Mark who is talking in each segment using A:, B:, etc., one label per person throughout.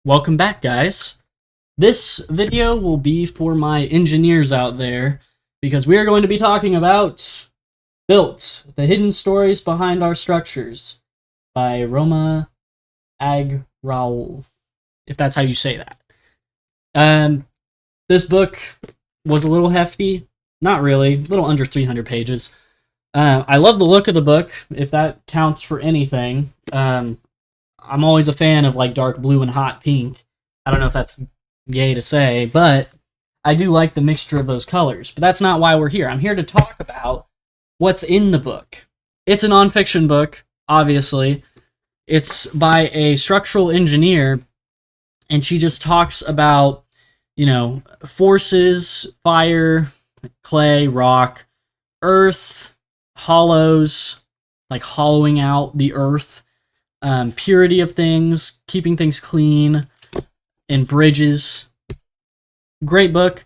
A: Welcome back, guys. This video will be for my engineers out there because we are going to be talking about Built, The Hidden Stories Behind Our Structures by Roma Agrawal, if that's how you say that. This book was a little hefty. Not really, a little under 300 pages. I love the look of the book, if that counts for anything. I'm always a fan of like dark blue and hot pink. I don't know if that's gay to say, but I do like the mixture of those colors. But that's not why we're here. I'm here to talk about what's in the book. It's a nonfiction book, obviously. It's by a structural engineer, and she just talks about, forces, fire, clay, rock, earth, hollows, like hollowing out the earth, purity of things, keeping things clean, and bridges. Great book.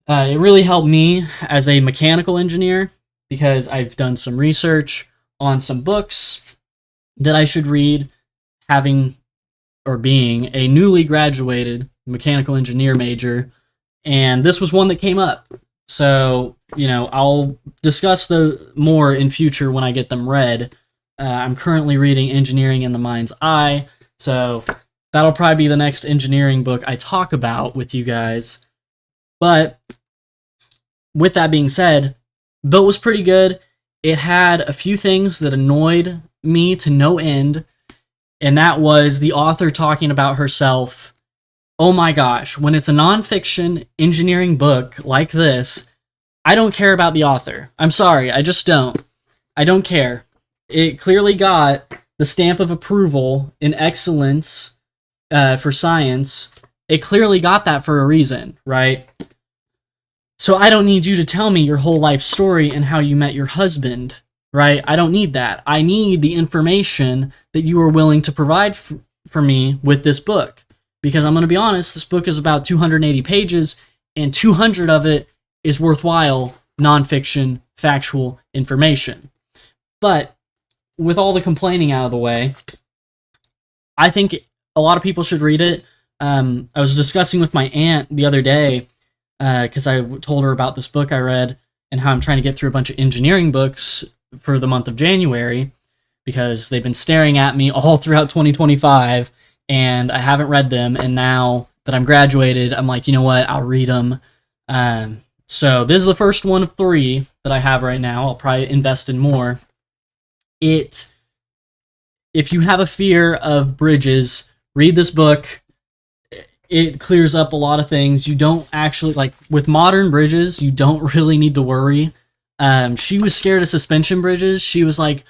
A: It really helped me as a mechanical engineer because I've done some research on some books that I should read, having or being a newly graduated mechanical engineer major, and this was one that came up. So, I'll discuss the more in future when I get them read. I'm currently reading Engineering in the Mind's Eye, so that'll probably be the next engineering book I talk about with you guys. But with that being said, Built was pretty good. It had a few things that annoyed me to no end, and that was the author talking about herself. Oh my gosh, when it's a nonfiction engineering book like this, I don't care about the author. I'm sorry, I just don't. I don't care. It clearly got the stamp of approval in excellence for science. It clearly got that for a reason, right? So I don't need you to tell me your whole life story and how you met your husband, right? I don't need that. I need the information that you are willing to provide for me with this book. Because I'm going to be honest, this book is about 280 pages, and 200 of it is worthwhile nonfiction, factual information. But with all the complaining out of the way, I think a lot of people should read it. I was discussing with my aunt the other day, because I told her about this book I read and how I'm trying to get through a bunch of engineering books for the month of January, because they've been staring at me all throughout 2025, and I haven't read them, and now that I'm graduated, I'm like, you know what, I'll read them. So this is the first one of 3 that I have right now. I'll probably invest in more. If you have a fear of bridges, read this book. It clears up a lot of things. You don't actually, like, with modern bridges, you don't really need to worry. She was scared of suspension bridges. She was like,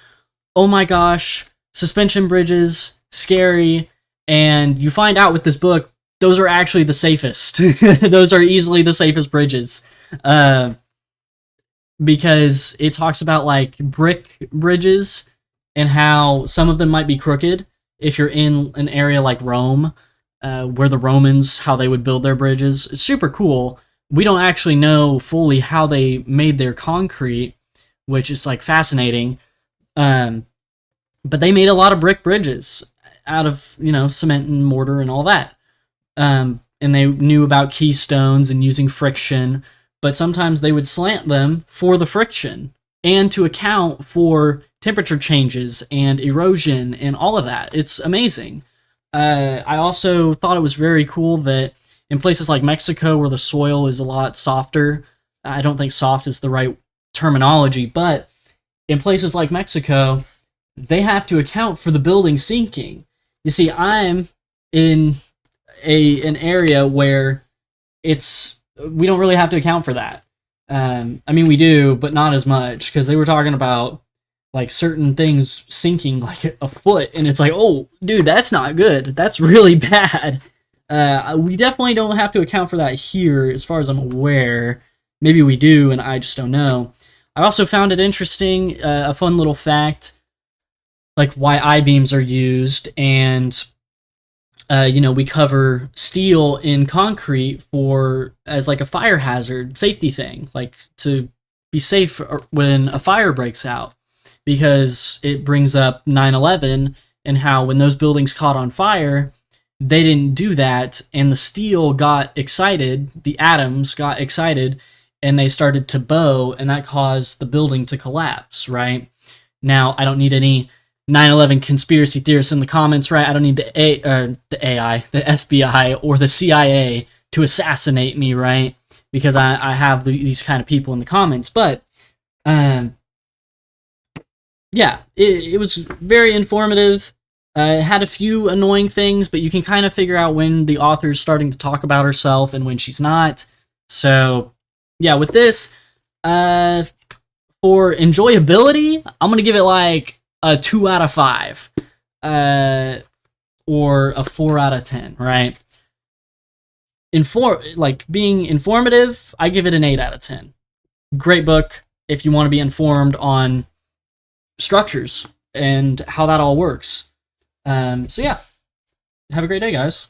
A: oh my gosh, suspension bridges, scary. And you find out with this book, those are actually the safest. Those are easily the safest bridges. Because it talks about like brick bridges and how some of them might be crooked if you're in an area like Rome, where the Romans, how they would build their bridges. It's super cool. We don't actually know fully how they made their concrete, which is like fascinating. But they made a lot of brick bridges out of, cement and mortar and all that. And they knew about keystones and using friction, but sometimes they would slant them for the friction and to account for temperature changes and erosion and all of that. It's amazing. I also thought it was very cool that in places like Mexico, where the soil is a lot softer, I don't think soft is the right terminology, but in places like Mexico, they have to account for the building sinking. You see, I'm in an area where we don't really have to account for that. We do, but not as much, because they were talking about like certain things sinking like a foot, and it's like, oh, dude, that's not good. That's really bad. We definitely don't have to account for that here, as far as I'm aware. Maybe we do, and I just don't know. I also found it interesting, a fun little fact, like why I-beams are used, and we cover steel in concrete as like a fire hazard safety thing, like to be safe when a fire breaks out, because it brings up 9/11 and how when those buildings caught on fire, they didn't do that, and the steel got excited, the atoms got excited, and they started to bow, and that caused the building to collapse, right? Now, I don't need any 9/11 conspiracy theorists in the comments, right? I don't need the AI, the FBI, or the CIA to assassinate me, right? Because I have these kind of people in the comments. But, yeah, it was very informative. It had a few annoying things, but you can kind of figure out when the author's starting to talk about herself and when she's not. So, yeah, with this, for enjoyability, I'm going to give it like a 2 out of 5. Or a 4 out of 10, right? Being informative, I give it an 8 out of 10. Great book if you want to be informed on structures and how that all works. So yeah, have a great day, guys.